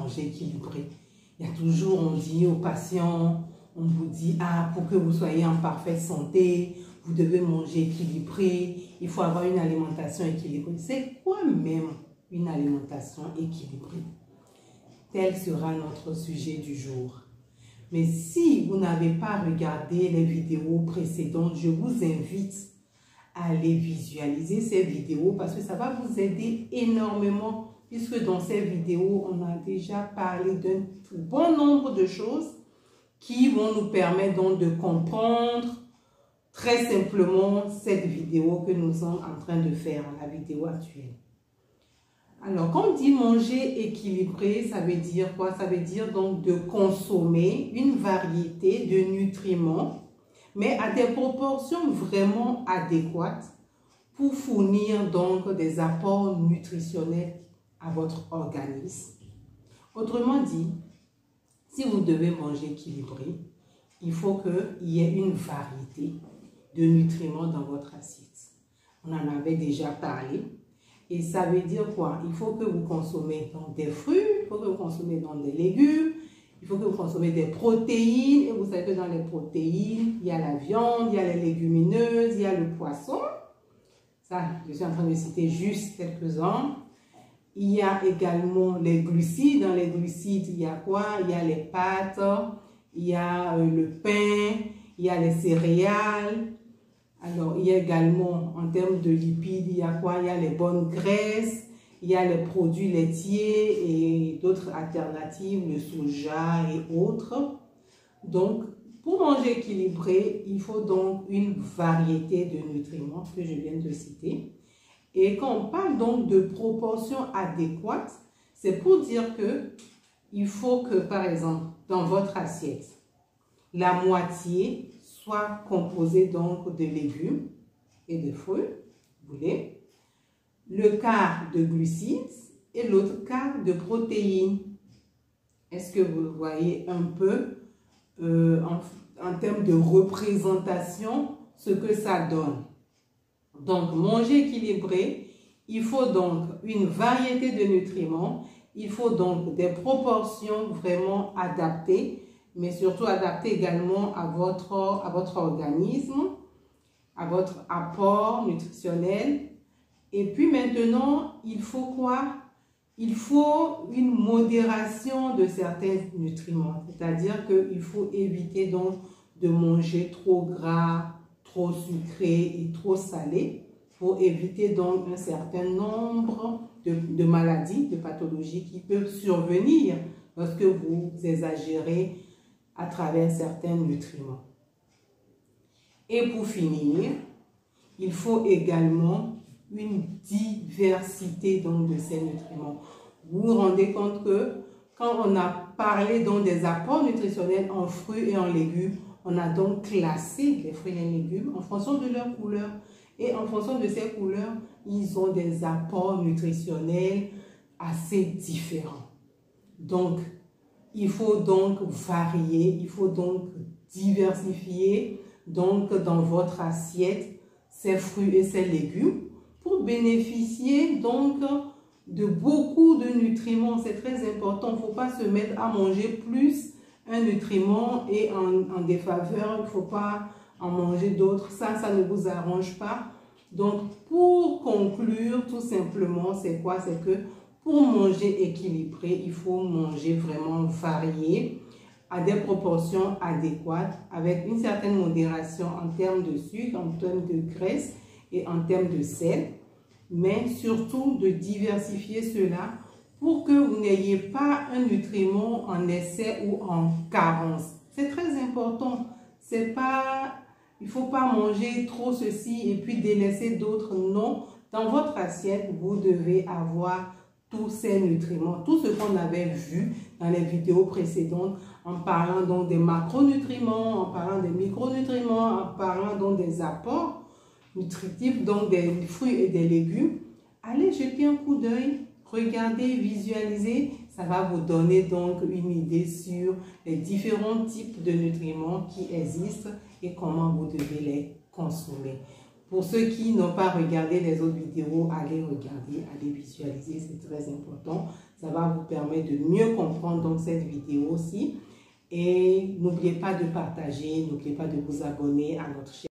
manger équilibré. Il y a toujours, on dit aux patients, on vous dit, ah, pour que vous soyez en parfaite santé, vous devez manger équilibré, il faut avoir une alimentation équilibrée. C'est quoi même une alimentation équilibrée? Tel sera notre sujet du jour. Mais si vous n'avez pas regardé les vidéos précédentes, je vous invite à aller visualiser ces vidéos parce que ça va vous aider énormément puisque dans ces vidéos, on a déjà parlé d'un bon nombre de choses qui vont nous permettre donc de comprendre très simplement cette vidéo que nous sommes en train de faire, la vidéo actuelle. Alors, quand on dit manger équilibré, ça veut dire quoi? Ça veut dire donc de consommer une variété de nutriments, mais à des proportions vraiment adéquates pour fournir donc des apports nutritionnels à votre organisme. Autrement dit, si vous devez manger équilibré, il faut qu'il y ait une variété de nutriments dans votre assiette. On en avait déjà parlé. Et ça veut dire quoi? Il faut que vous consommez donc des fruits, il faut que vous consommez donc des légumes, il faut que vous consommez des protéines. Et vous savez que dans les protéines, il y a la viande, il y a les légumineuses, il y a le poisson. Ça, je suis en train de citer juste quelques-uns. Il y a également les glucides. Dans les glucides, il y a quoi? Il y a les pâtes, il y a le pain, il y a les céréales. Alors, il y a également, en termes de lipides, il y a quoi? Il y a les bonnes graisses, il y a les produits laitiers et d'autres alternatives, le soja et autres. Donc, pour manger équilibré, il faut donc une variété de nutriments que je viens de citer. Et quand on parle donc de proportions adéquates, c'est pour dire que il faut que, par exemple, dans votre assiette, la moitié soit composée donc de légumes et de fruits, vous voulez, le quart de glucides et l'autre quart de protéines. Est-ce que vous voyez un peu en termes de représentation ce que ça donne? Donc, manger équilibré, il faut donc une variété de nutriments, il faut donc des proportions vraiment adaptées, mais surtout adaptées également à votre organisme, à votre apport nutritionnel. Et puis maintenant, il faut quoi? Il faut une modération de certains nutriments, c'est-à-dire qu'il faut éviter donc de manger trop gras, trop sucré et trop salé pour éviter donc un certain nombre de maladies, de pathologies qui peuvent survenir lorsque vous exagérez à travers certains nutriments. Et pour finir, il faut également une diversité donc de ces nutriments. Vous vous rendez compte que quand on a parlé donc des apports nutritionnels en fruits et en légumes, on a donc classé les fruits et les légumes en fonction de leur couleur. Et en fonction de ces couleurs, ils ont des apports nutritionnels assez différents. Donc, il faut donc varier, il faut donc diversifier donc dans votre assiette ces fruits et ces légumes pour bénéficier donc de beaucoup de nutriments. C'est très important, il ne faut pas se mettre à manger plus un nutriment et en défaveur, il ne faut pas en manger d'autres. Ça ne vous arrange pas. Donc, pour conclure, tout simplement, c'est quoi? C'est que pour manger équilibré, il faut manger vraiment varié, à des proportions adéquates, avec une certaine modération en termes de sucre, en termes de graisse et en termes de sel, mais surtout de diversifier cela pour que vous n'ayez pas un nutriment en excès ou en carence. C'est très important. C'est pas, il ne faut pas manger trop ceci et puis délaisser d'autres. Non, dans votre assiette, vous devez avoir tous ces nutriments, tout ce qu'on avait vu dans les vidéos précédentes, en parlant donc des macronutriments, en parlant des micronutriments, en parlant donc des apports nutritifs, donc des fruits et des légumes. Allez jeter un coup d'œil, regardez, visualisez, ça va vous donner donc une idée sur les différents types de nutriments qui existent et comment vous devez les consommer. Pour ceux qui n'ont pas regardé les autres vidéos, allez regarder, allez visualiser, c'est très important. Ça va vous permettre de mieux comprendre donc cette vidéo aussi. Et n'oubliez pas de partager, n'oubliez pas de vous abonner à notre chaîne.